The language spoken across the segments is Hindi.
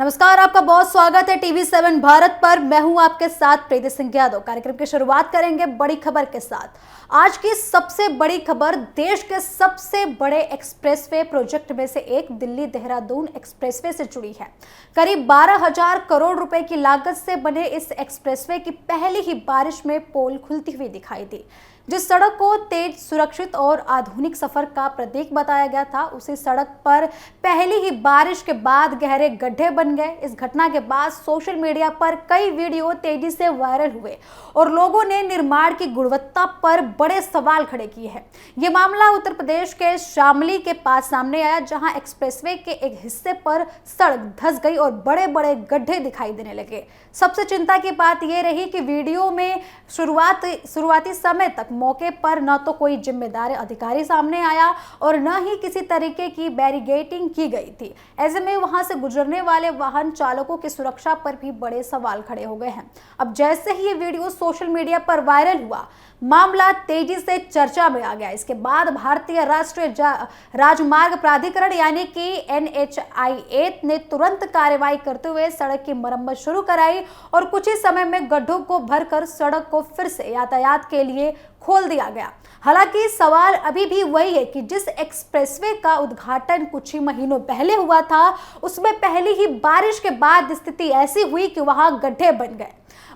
नमस्कार, आपका बहुत स्वागत है टीवी 7 भारत पर। मैं हूं आपके साथ प्रीति सिंह यादव। कार्यक्रम की शुरुआत करेंगे बड़ी खबर के साथ। आज की सबसे बड़ी खबर देश के सबसे बड़े एक्सप्रेसवे प्रोजेक्ट में से एक दिल्ली देहरादून एक्सप्रेसवे से जुड़ी है। करीब 12,000 करोड़ रुपए की लागत से बने इस एक्सप्रेसवे की पहली ही बारिश में पोल खुलती हुई दिखाई दी। जिस सड़क को तेज, सुरक्षित और आधुनिक सफर का प्रतीक बताया गया था, उसी सड़क पर पहली ही बारिश के बाद गहरे गड्ढे बन गए। इस घटना के बाद सोशल मीडिया पर कई वीडियो तेजी से वायरल हुए और लोगों ने निर्माण की गुणवत्ता पर बड़े सवाल खड़े किए हैं। ये मामला उत्तर प्रदेश के शामली के पास सामने आया, जहां एक्सप्रेसवे के एक हिस्से पर सड़क धंस गई और बड़े बड़े गड्ढे दिखाई देने लगे। सबसे चिंता की बात यह रही कि वीडियो में शुरुआती समय तक मौके पर न तो कोई जिम्मेदार अधिकारी सामने आया और न ही किसी तरीके की बैरिगेटिंग की गई थी। ऐसे में वहां से गुजरने वाले वाहन चालकों की सुरक्षा पर भी बड़े सवाल खड़े हो गए हैं। अब जैसे ही ये वीडियो सोशल मीडिया पर वायरल हुआ, मामला तेजी से चर्चा में आ गया। इसके बाद भारतीय राष्ट्रीय राजमार्ग प्राधिकरण यानी कि NHAI ने तुरंत कार्रवाई करते हुए सड़क की मरम्मत शुरू कराई और कुछ ही समय में गड्ढों को भरकर सड़क को फिर से यातायात के लिए खोल दिया गया। हालांकि सवाल अभी भी वही है कि जिस एक्सप्रेसवे का उद्घाटन कुछ ही महीनों पहले हुआ था, उसमें पहली ही बारिश के बाद स्थिति ऐसी हुई कि वहां गड्ढे बन गए।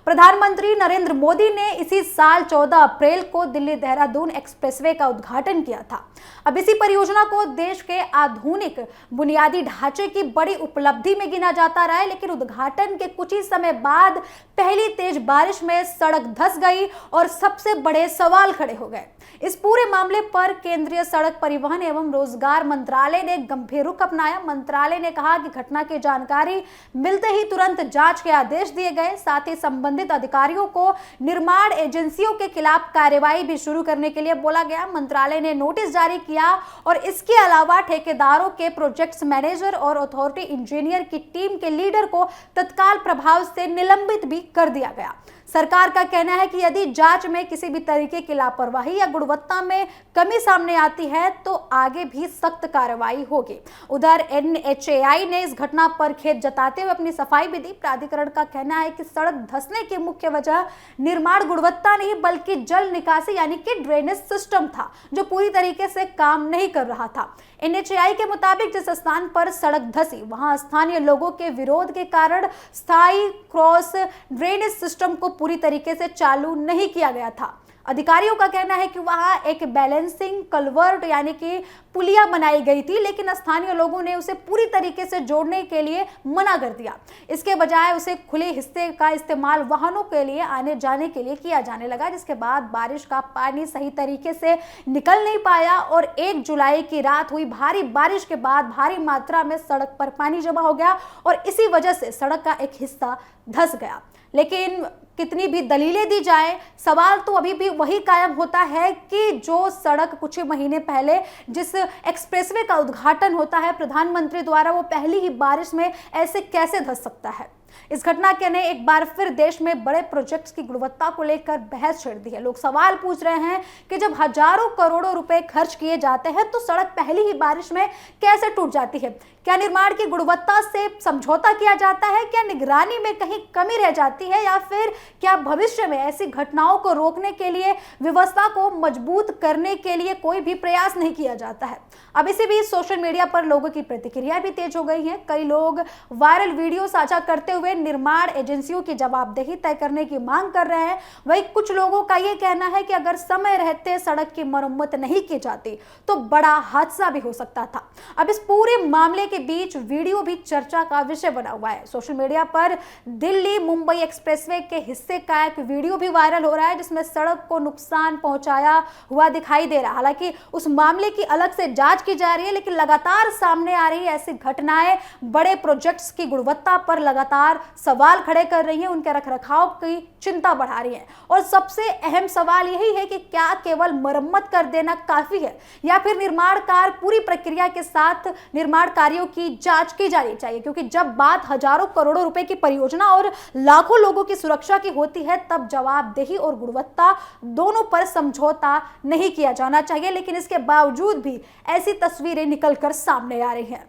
प्रधानमंत्री नरेंद्र मोदी ने इसी साल 14 अप्रैल को दिल्ली देहरादून एक्सप्रेसवे का उद्घाटन किया था। अब इसी परियोजना को देश के आधुनिक बुनियादी ढांचे की बड़ी उपलब्धि में गिना जाता रहा है, लेकिन उद्घाटन के कुछ ही समय बाद पहली तेज बारिश में सड़क धंस गई और सबसे बड़े सवाल खड़े हो गए। इस पूरे मामले पर केंद्रीय सड़क परिवहन एवं रोजगार मंत्रालय ने गंभीर रुख अपनाया। मंत्रालय ने कहा कि घटना की जानकारी मिलते ही तुरंत जांच के आदेश दिए गए। साथ ही संबंधित अधिकारियों को निर्माण एजेंसियों के खिलाफ कार्रवाई भी शुरू करने के लिए बोला गया। मंत्रालय ने नोटिस जारी किया और इसके अलावा ठेकेदारों के प्रोजेक्ट्स मैनेजर और अथॉरिटी इंजीनियर की टीम के लीडर को तत्काल प्रभाव से निलंबित भी कर दिया गया। सरकार का कहना है कि यदि जांच में किसी भी तरीके की लापरवाही या गुणवत्ता में कमी सामने आती है तो आगे भी सख्त कार्रवाई होगी। उधर NHAI ने इस घटना पर खेद जताते हुए अपनी सफाई भी दी। प्राधिकरण का कहना है कि सड़क धंसने की मुख्य वजह निर्माण गुणवत्ता नहीं बल्कि जल निकासी यानी कि ड्रेनेज सिस्टम था, जो पूरी तरीके से काम नहीं कर रहा था। NHAI के मुताबिक जिस स्थान पर सड़क धंसी, वहां स्थानीय लोगों के विरोध के कारण स्थायी क्रॉस ड्रेनेज सिस्टम को पूरी तरीके से चालू नहीं किया गया था। अधिकारियों का कहना है कि वहां एक बैलेंसिंग कलवर्ट यानी कि पुलिया बनाई गई थी, लेकिन स्थानीय लोगों ने उसे पूरी तरीके से जोड़ने के लिए मना कर दिया। इसके बजाय उसे खुले हिस्से का इस्तेमाल वाहनों के लिए आने जाने के लिए किया जाने लगा, जिसके बाद बारिश का पानी सही तरीके से निकल नहीं पाया और 1 जुलाई की रात हुई भारी बारिश के बाद भारी मात्रा में सड़क पर पानी जमा हो गया और इसी वजह से सड़क का एक हिस्सा धंस गया। लेकिन कितनी भी दलीलें दी जाए, सवाल तो अभी भी वही कायम होता है कि जो सड़क कुछ ही महीने पहले जिस एक्सप्रेसवे का उद्घाटन होता है प्रधानमंत्री द्वारा, वो पहली ही बारिश में ऐसे कैसे धंस सकता है। इस घटना के ने एक बार फिर देश में बड़े प्रोजेक्ट्स की गुणवत्ता को लेकर बहस छिड़ दी है। लोग सवाल पूछ रहे हैं कि जब हजारों करोड़ों रुपए खर्च किए जाते हैं तो सड़क पहली ही बारिश में कैसे टूट जाती है। क्या निर्माण की गुणवत्ता से समझौता किया जाता है? क्या निगरानी में कहीं कमी रह जाती है? या फिर क्या भविष्य में ऐसी घटनाओं को रोकने के लिए, व्यवस्था को मजबूत करने के लिए कोई भी प्रयास नहीं किया जाता है? अब इसी बीच सोशल मीडिया पर लोगों की प्रतिक्रिया भी तेज हो गई है। कई लोग वायरल वीडियो साझा करते हुए निर्माण एजेंसियों की जवाबदेही तय करने की मांग कर रहे हैं। वहीं कुछ लोगों का यह कहना है कि अगर समय रहते सड़क की मरम्मत नहीं की जाती तो बड़ा हादसा भी हो सकता था। अब इस पूरे मामले के बीच वीडियो भी चर्चा का विषय बना हुआ है। सोशल मीडिया पर दिल्ली मुंबई एक्सप्रेसवे के हिस्से का एक वीडियो भी वायरल हो रहा है, जिसमें सड़क को नुकसान पहुंचाया हुआ दिखाई दे रहा है। हालांकि उस मामले की अलग से जांच की जा रही है, लेकिन लगातार सामने आ रही ऐसी घटनाएं बड़े प्रोजेक्ट्स की गुणवत्ता पर लगातार सवाल खड़े कर रही हैं, उनके रखरखाव की चिंता बढ़ा रही है। और सबसे अहम सवाल यही है कि क्या केवल मरम्मत कर देना काफी है या फिर निर्माण कार्य पूरी प्रक्रिया के साथ निर्माण कार्यों की जांच की जानी चाहिए, क्योंकि जब बात हजारों करोड़ों रुपए की परियोजना और लाखों लोगों की सुरक्षा की होती है तब जवाबदेही और गुणवत्ता दोनों पर समझौता नहीं किया जाना चाहिए। लेकिन इसके बावजूद भी ऐसी तस्वीरें निकलकर सामने आ रही हैं।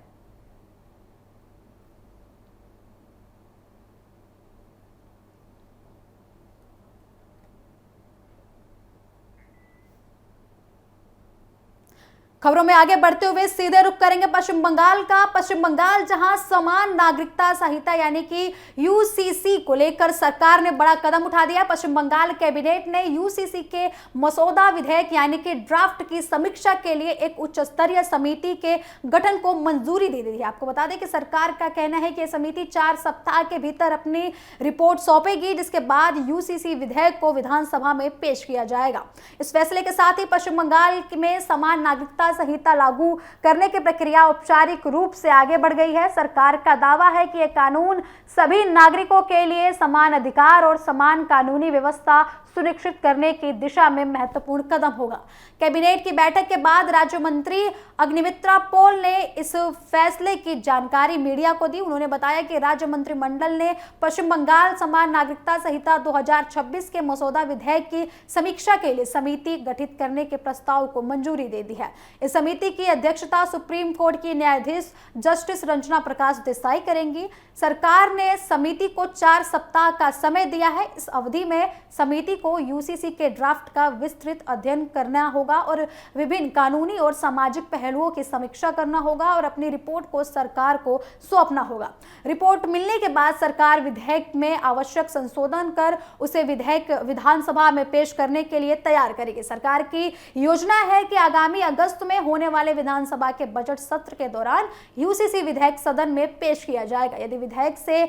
खबरों में आगे बढ़ते हुए सीधे रुख करेंगे पश्चिम बंगाल का। पश्चिम बंगाल जहां समान नागरिकता संहिता यानी कि यूसीसी को लेकर सरकार ने बड़ा कदम उठा दिया। पश्चिम बंगाल कैबिनेट ने यूसीसी के मसौदा विधेयक यानी कि ड्राफ्ट की समीक्षा के लिए एक उच्च स्तरीय समिति के गठन को मंजूरी दे दी है। आपको बता दें कि सरकार का कहना है कि यह समिति 4 सप्ताह के भीतर अपनी रिपोर्ट सौंपेगी, जिसके बाद यूसीसी विधेयक को विधानसभा में पेश किया जाएगा। इस फैसले के साथ ही पश्चिम बंगाल में समान नागरिकता संहिता लागू करने की प्रक्रिया औपचारिक रूप से आगे बढ़ गई है। सरकार का दावा है कि यह कानून सभी नागरिकों के लिए समान अधिकार और समान कानूनी व्यवस्था सुनिश्चित करने की दिशा में महत्वपूर्ण कदम होगा। कैबिनेट की बैठक के बाद राज्य मंत्री अग्निमित्रा पॉल ने इस फैसले की जानकारी मीडिया को दी। उन्होंने बताया कि राज्य मंत्रिमंडल ने पश्चिम बंगाल समान नागरिकता संहिता 2026 के मसौदा विधेयक की समीक्षा के लिए समिति गठित करने के प्रस्ताव को मंजूरी दे दी है। इस समिति की अध्यक्षता सुप्रीम कोर्ट की न्यायाधीश जस्टिस रंजना प्रकाश देसाई करेंगी। सरकार ने समिति को 4 सप्ताह का समय दिया है। इस अवधि में समिति को यूसीसी के ड्राफ्ट का विस्तृत अध्ययन करना होगा और विभिन्न कानूनी और सामाजिक पहलुओं की समीक्षा करना होगा और अपनी रिपोर्ट को सरकार को सौंपना होगा। रिपोर्ट मिलने के बाद सरकार विधेयक में आवश्यक संशोधन कर उसे विधेयक विधानसभा में पेश करने के लिए तैयार करेगी। सरकार की योजना है कि आगामी अगस्त में होने वाले विधानसभा के बजट सत्र के दौरान यूसीसी विधेयक सदन में पेश किया जाएगा। यदि विधेयक से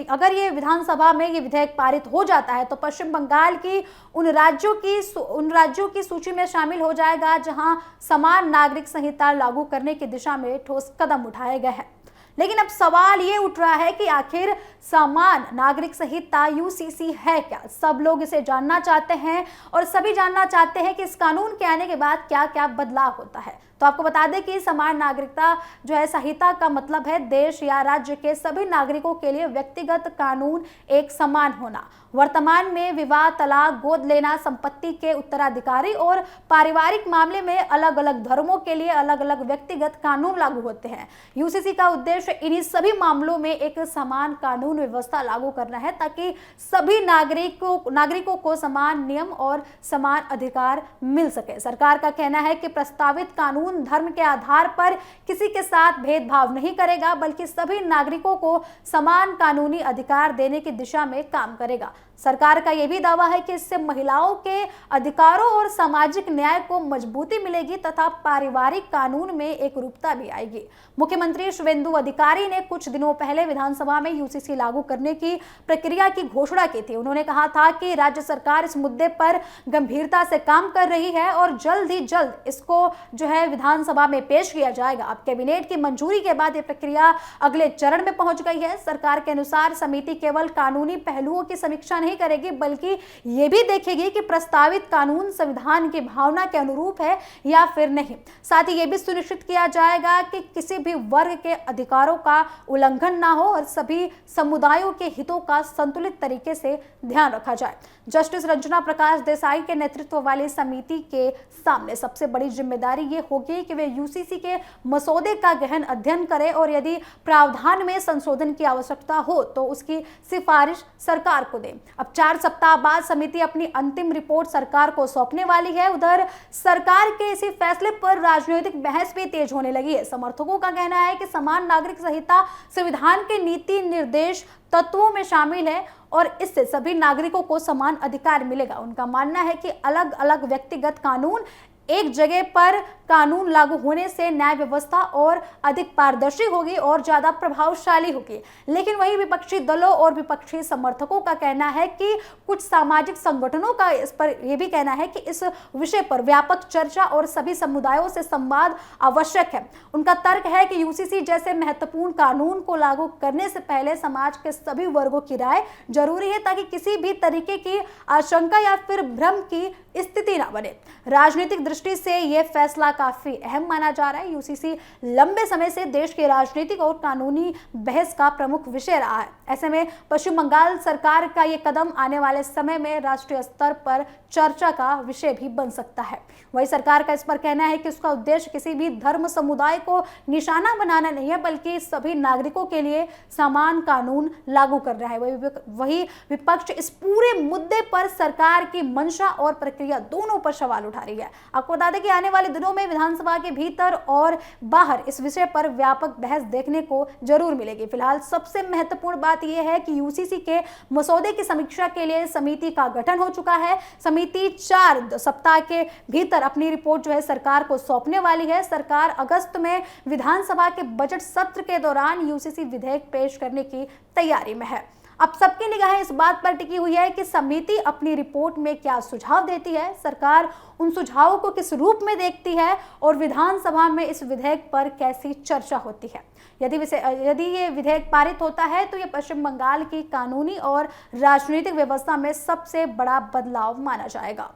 अगर ये विधानसभा में ये विधेयक पारित हो जाता है तो पश्चिम बंगाल की उन राज्यों की सूची में शामिल हो जाएगा जहां समान नागरिक संहिता लागू करने की दिशा में ठोस कदम उठाए गए हैं। लेकिन अब सवाल ये उठ रहा है कि आखिर समान नागरिक संहिता यूसीसी है क्या? सब लोग इसे जानना चाहते हैं और सभी जानना चाहते हैं कि इस कानून के आने के बाद क्या क्या बदलाव होता है। तो आपको बता दें कि समान नागरिकता जो है संहिता का मतलब है देश या राज्य के सभी नागरिकों के लिए व्यक्तिगत कानून एक समान होना। वर्तमान में विवाह, तलाक, गोद लेना, संपत्ति के उत्तराधिकारी और पारिवारिक मामले में अलग अलग धर्मों के लिए अलग अलग व्यक्तिगत कानून लागू होते हैं। यूसीसी का उद्देश्य इन्हीं सभी मामलों में एक समान कानून व्यवस्था लागू करना है ताकि सभी नागरिकों को समान नियम और समान अधिकार मिल सके। सरकार का कहना है कि प्रस्तावित कानून धर्म के आधार पर किसी के साथ भेदभाव नहीं करेगा, बल्कि सभी नागरिकों को समान कानूनी अधिकार देने की दिशा में काम करेगा। सरकार का यह भी दावा है कि इससे महिलाओं के अधिकारों और सामाजिक न्याय को मजबूती मिलेगी तथा पारिवारिक कानून में एक रूपता भी आएगी। मुख्यमंत्री शुवेंदु अधिकारी ने कुछ दिनों पहले विधानसभा में यूसीसी लागू करने की प्रक्रिया की घोषणा की थी। उन्होंने कहा था कि राज्य सरकार इस मुद्दे पर गंभीरता से काम कर रही है और जल्द ही जल्द इसको जो है विधानसभा में पेश किया जाएगा। अब कैबिनेट की मंजूरी के बाद यह प्रक्रिया अगले चरण में पहुंच गई है। सरकार के अनुसार समिति केवल कानूनी पहलुओं की समीक्षा नहीं करेगी, बल्कि यह भी देखेगी कि प्रस्तावित कानून संविधान की भावना के अनुरूप है या फिर नहीं। साथ ही यह भी सुनिश्चित किया जाएगा कि किसी भी वर्ग के अधिकारों का उल्लंघन ना हो और सभी समुदायों के हितों का संतुलित तरीके से ध्यान रखा जाए। जस्टिस रंजना प्रकाश देसाई के नेतृत्व वाली समिति के सामने सबसे बड़ी जिम्मेदारी ये होगी कि वे यूसीसी के मसौदे का गहन अध्ययन करें और यदि प्रावधान में संशोधन की आवश्यकता हो तो उसकी सिफारिश सरकार को दें। अब 4 सप्ताह बाद समिति अपनी अंतिम रिपोर्ट सरकार को सौंपने वाली है। उधर सरकार के इसी फैसले पर राजनीतिक बहस भी तेज होने लगी है। समर्थकों का कहना है कि समान नागरिक संहिता संविधान के नीति निर्देश तत्वों में शामिल है और इससे सभी नागरिकों को समान अधिकार मिलेगा। उनका मानना है कि अलग अलग व्यक्तिगत कानून एक जगह पर कानून लागू होने से न्याय व्यवस्था और अधिक पारदर्शी होगी और ज्यादा प्रभावशाली होगी। लेकिन वही विपक्षी दलों और विपक्षी समर्थकों का कहना है कि कुछ सामाजिक संगठनों का इस पर यह भी कहना है कि इस विषय पर व्यापक चर्चा और सभी समुदायों से संवाद आवश्यक है। उनका तर्क है कि यूसीसी जैसे महत्वपूर्ण कानून को लागू करने से पहले समाज के सभी वर्गों की राय जरूरी है ताकि किसी भी तरीके की आशंका या फिर भ्रम की स्थिति ना बने। राजनीतिक दृष्टि से यह फैसला काफी अहम माना जा रहा है। यूसीसी लंबे समय से देश की राजनीतिक और कानूनी बहस का प्रमुख विषय रहा है। ऐसे में पश्चिम बंगाल सरकार का यह कदम आने वाले समय में राष्ट्रीय स्तर पर चर्चा का विषय भी बन सकता है। वही सरकार का इस पर कहना है कि उसका उद्देश्य किसी भी धर्म समुदाय को निशाना बनाना नहीं है, बल्कि सभी नागरिकों के लिए समान कानून लागू कर रहा है। वही विपक्ष इस पूरे मुद्दे पर सरकार की मंशा और प्रक्रिया दोनों पर सवाल उठा रही है। आपको आपको बता दें कि आने वाले दिनों में विधानसभा के भीतर और बाहर इस विषय पर व्यापक बहस देखने को जरूर मिलेगी। फिलहाल सबसे महत्वपूर्ण बात यह है कि यूसीसी के मसौदे की समीक्षा के लिए समिति का गठन हो चुका है। समिति 4 सप्ताह के भीतर अपनी रिपोर्ट जो है सरकार को सौंपने वाली है। सरकार अगस्त में विधानसभा के बजट सत्र के दौरान यूसीसी विधेयक पेश करने की तैयारी में है। अब सबकी निगाहें इस बात पर टिकी हुई है कि समिति अपनी रिपोर्ट में क्या सुझाव देती है, सरकार उन सुझावों को किस रूप में देखती है और विधानसभा में इस विधेयक पर कैसी चर्चा होती है। यदि ये विधेयक पारित होता है तो ये पश्चिम बंगाल की कानूनी और राजनीतिक व्यवस्था में सबसे बड़ा बदलाव माना जाएगा।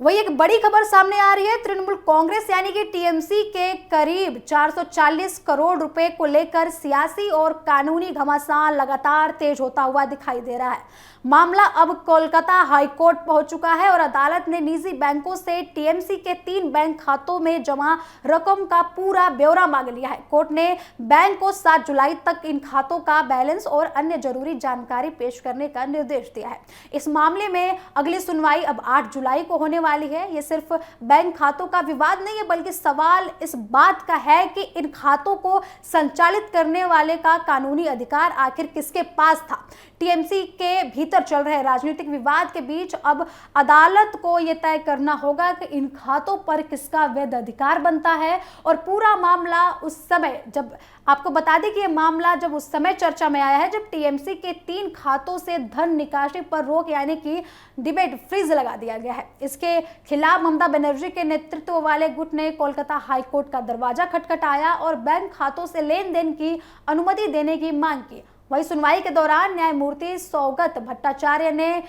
वही एक बड़ी खबर सामने आ रही है। तृणमूल कांग्रेस यानी कि टीएमसी के करीब 440 करोड़ रुपए को लेकर सियासी और कानूनी घमासान लगातार तेज होता हुआ दिखाई दे रहा है। मामला अब कोलकाता हाईकोर्ट पहुंच चुका है और अदालत ने निजी बैंकों से टीएमसी के 3 बैंक खातों में जमा रकम का पूरा ब्यौरा मांग लिया है। कोर्ट ने बैंक को 7 जुलाई तक इन खातों का बैलेंस और अन्य जरूरी जानकारी पेश करने का निर्देश दिया है। इस मामले में अगली सुनवाई अब 8 जुलाई को होने वाली है। ये सिर्फ बैंक खातों का विवाद नहीं है, बल्कि सवाल इस बात का है कि इन खातों को संचालित करने वाले का कानूनी अधिकार आखिर किसके पास था। टीएमसी के भीतर चल रहे राजनीतिक विवाद के बीच अब अदालत को यह तय करना होगा कि इन खातों पर किसका वैध अधिकार बनता है। और पूरा मामला उस समय, जब आपको बता दें कि यह मामला जब उस समय चर्चा में आया है जब टीएमसी के 3 खातों से धन निकासी पर रोक यानी कि डिबेट फ्रीज लगा दिया गया है। इसके खिलाफ ममता बनर्जी के नेतृत्व वाले गुट ने कोलकाता हाईकोर्ट का दरवाजा खटखटाया और बैंक खातों से लेन देन की अनुमति देने की मांग की। वही सुनवाई के दौरान न्यायमूर्ति सौगत भट्टाचार्य ने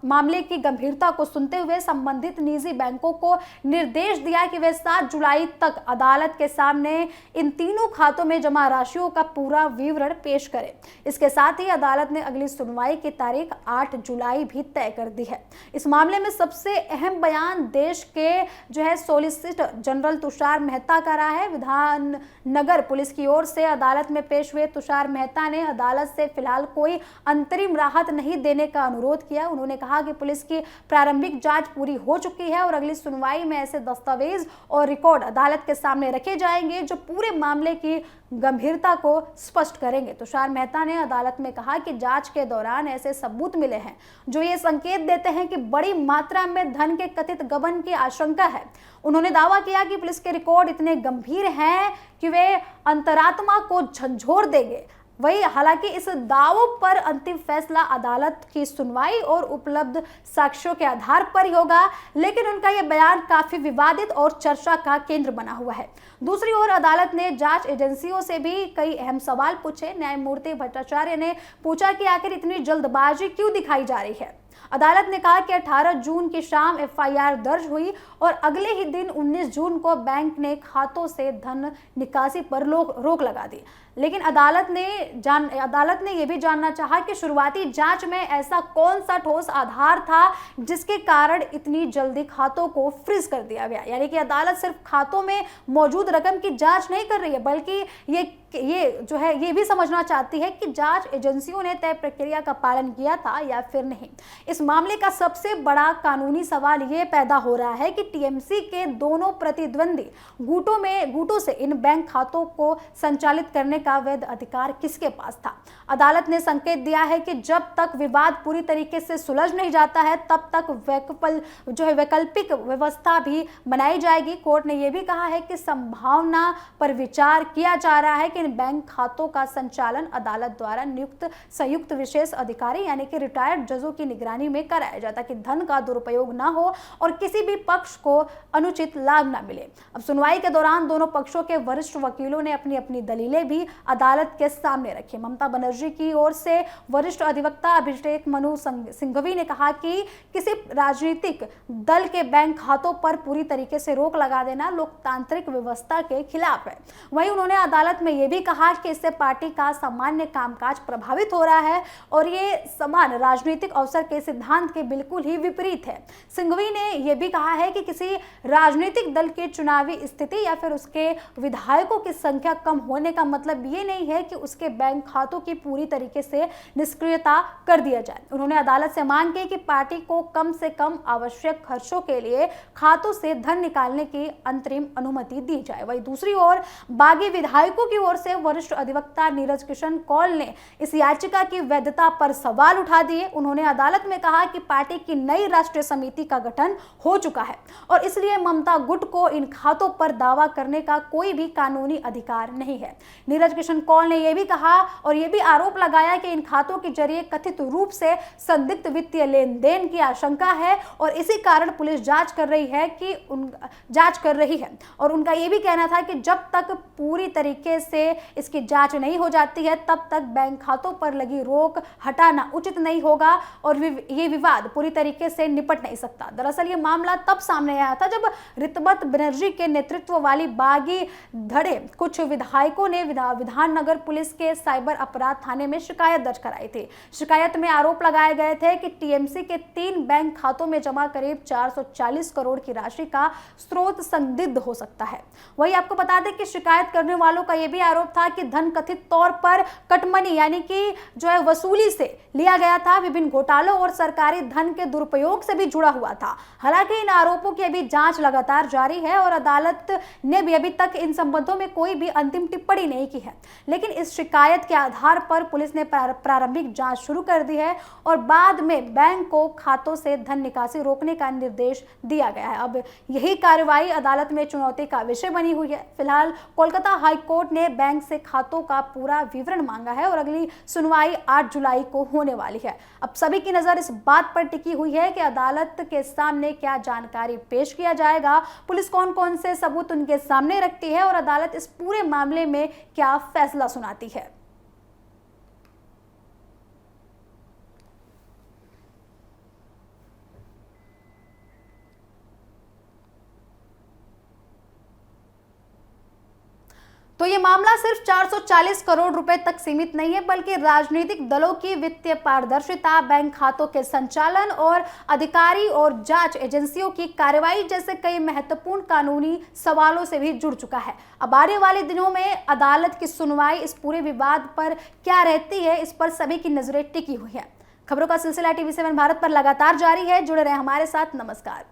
मामले की गंभीरता को सुनते हुए संबंधित निजी बैंकों को निर्देश दिया कि वे 7 जुलाई तक अदालत के सामने इन तीनों खातों में जमा राशियों का पूरा विवरण पेश करें। इसके साथ ही अदालत ने अगली सुनवाई की तारीख 8 जुलाई भी तय कर दी है। इस मामले में सबसे अहम बयान देश के जो है सॉलिसिटर जनरल तुषार मेहता का रहा है। विधाननगर पुलिस की ओर से अदालत में पेश हुए तुषार मेहता ने अदालत से फिलहाल कोई अंतरिम राहत नहीं देने का अनुरोध किया। उन्होंने कहा कि पुलिस की प्रारंभिक जांच पूरी हो चुकी है और अगली सुनवाई में ऐसे दस्तावेज और रिकॉर्ड अदालत के सामने रखे जाएंगे जो पूरे मामले की गंभीरता को स्पष्ट करेंगे। तुषार मेहता ने अदालत में कहा कि जांच के दौरान ऐसे सबूत मिले हैं जो ये संकेत देते हैं कि बड़ी मात्रा में धन के कथित गबन की आशंका है। उन्होंने दावा किया कि पुलिस के रिकॉर्ड इतने गंभीर हैं कि वे अंतरात्मा को झंझोर देंगे। वही हालांकि इस दावों पर अंतिम फैसला अदालत की सुनवाई और उपलब्ध साक्ष्यों के आधार पर ही होगा, लेकिन उनका यह बयान काफी विवादित और चर्चा का केंद्र बना हुआ है। दूसरी ओर अदालत ने जांच एजेंसियों से भी कई अहम सवाल पूछे। न्यायमूर्ति भट्टाचार्य ने पूछा कि आखिर इतनी जल्दबाजी क्यों दिखाई जा रही है। अदालत ने कहा कि 18 जून की शाम एफआईआर दर्ज हुई और अगले ही दिन 19 जून को बैंक ने खातों से धन निकासी पर रोक लगा दी। लेकिन अदालत ने यह भी जानना चाहा कि शुरुआती जांच में ऐसा कौन सा ठोस आधार था जिसके कारण इतनी जल्दी खातों को फ्रीज कर दिया गया। यानी कि अदालत सिर्फ खातों में मौजूद रकम की जांच नहीं कर रही है, बल्कि ये भी समझना चाहती है कि जांच एजेंसियों ने तय प्रक्रिया का पालन किया था या फिर नहीं। इस मामले का सबसे बड़ा कानूनी सवाल ये पैदा हो रहा है कि टीएमसी के दोनों प्रतिद्वंदी गुटों से इन बैंक खातों को संचालित करने का वैध अधिकार किसके पास था। अदालत ने संकेत दिया है कि जब तक विवाद पूरी तरीके से सुलझ नहीं जाता है तब तक वैकल्पिक व्यवस्था भी बनाई जाएगी। कोर्ट ने यह भी कहा है कि संभावना पर विचार किया जा रहा है कि इन बैंक खातों का संचालन अदालत द्वारा नियुक्त संयुक्त विशेष अधिकारी यानी कि रिटायर्ड जजों की निगरानी में कराया जाए ताकि धन का दुरुपयोग ना हो और किसी भी पक्ष को अनुचित लाभ ना मिले। अब सुनवाई के दौरान दोनों पक्षों के वरिष्ठ वकीलों ने अपनी अपनी दलीलें भी अदालत के सामने रखी। ममता बनर्जी की ओर से वरिष्ठ अधिवक्ता अभिषेक मनु सिंघवी ने कहा कि किसी राजनीतिक दल के बैंक खातों पर पूरी तरीके से रोक लगा देना लोकतांत्रिक व्यवस्था के खिलाफ है। वहीं उन्होंने अदालत में यह भी कहा कि इससे पार्टी का सामान्य कामकाज प्रभावित हो रहा है और ये समान राजनीतिक अवसर के सिद्धांत के बिल्कुल ही विपरीत है। सिंघवी ने यह भी कहा है कि किसी राजनीतिक दल के चुनावी स्थिति या फिर उसके विधायकों की संख्या कम होने का मतलब ये नहीं है कि उसके बैंक खातों की पूरी तरीके से निष्क्रियता कर दिया जाए। उन्होंने अदालत से मांग की कि पार्टी को कम से कम आवश्यक खर्चों के लिए खातों से धन निकालने की अंतरिम अनुमति दी जाए। वहीं दूसरी ओर बागी विधायकों की ओर से वरिष्ठ अधिवक्ता नीरज किशन कौल ने इस याचिका की वैधता पर सवाल उठा दिए। उन्होंने अदालत में कहा कि पार्टी की नई राष्ट्रीय समिति का गठन हो चुका है और इसलिए ममता गुट को इन खातों पर दावा करने का कोई भी कानूनी अधिकार नहीं है। नीरज किशन कौल ने यह भी कहा और यह भी आरोप लगाया कि इन खातों के जरिए कथित रूप से संदिग्ध वित्तीय लेन देन की आशंका है और इसी कारण पुलिस जांच कर रही है और उनका यह भी कहना था कि जब तक पूरी तरीके से इसकी जांच नहीं हो जाती है तब तक बैंक खातों पर लगी रोक हटाना उचित नहीं होगा और ये विवाद पूरी तरीके से निपट नहीं सकता। दरअसल ये मामला तब सामने आया था जब ऋतुपत बनर्जी के नेतृत्व वाली बागी धड़े कुछ विधायकों ने विधाननगर पुलिस के साइबर अपराध थाने में शिकायत दर्ज कराई थी। शिकायत में आरोप लगाए गए थे कि टीएमसी के 3 बैंक खातों में जमा करीब 440 करोड़ की राशि का स्रोत संदिग्ध हो सकता है। वही आपको बता दें कि शिकायत करने वालों का यह भी आरोप था कि धन कथित तौर पर कटमनी यानी कि जो है वसूली से लिया गया था, विभिन्न घोटालों और सरकारी धन के दुरुपयोग से भी जुड़ा हुआ था। हालांकि इन आरोपों की अभी जांच लगातार जारी है और अदालत ने भी अभी तक इन संबंधों में कोई भी अंतिम टिप्पणी नहीं की है, लेकिन इस शिकायत के आधार पर पुलिस ने प्रारंभिक जांच शुरू कर दी है और बाद में बैंक को खातों से धन निकासी रोकने का निर्देश दिया गया है। अब यही कार्रवाई अदालत में चुनौती का विषय बनी हुई है। फिलहाल कोलकाता हाई कोर्ट ने बैंक से खातों का पूरा विवरण मांगा है और अगली सुनवाई 8 जुलाई को होने वाली है। अब सभी की नजर इस बात पर टिकी हुई है कि अदालत के सामने क्या जानकारी पेश किया जाएगा, पुलिस कौन कौन से सबूत उनके सामने रखती है और अदालत इस पूरे मामले में क्या फैसला सुनाती है। तो ये मामला सिर्फ 440 करोड़ रुपए तक सीमित नहीं है, बल्कि राजनीतिक दलों की वित्तीय पारदर्शिता, बैंक खातों के संचालन और अधिकारी और जांच एजेंसियों की कार्रवाई जैसे कई महत्वपूर्ण कानूनी सवालों से भी जुड़ चुका है। अब आने वाले दिनों में अदालत की सुनवाई इस पूरे विवाद पर क्या रहती है, इस पर सभी की नजरें टिकी हुई है। खबरों का सिलसिला TV7 भारत पर लगातार जारी है। जुड़े रहे हमारे साथ। नमस्कार।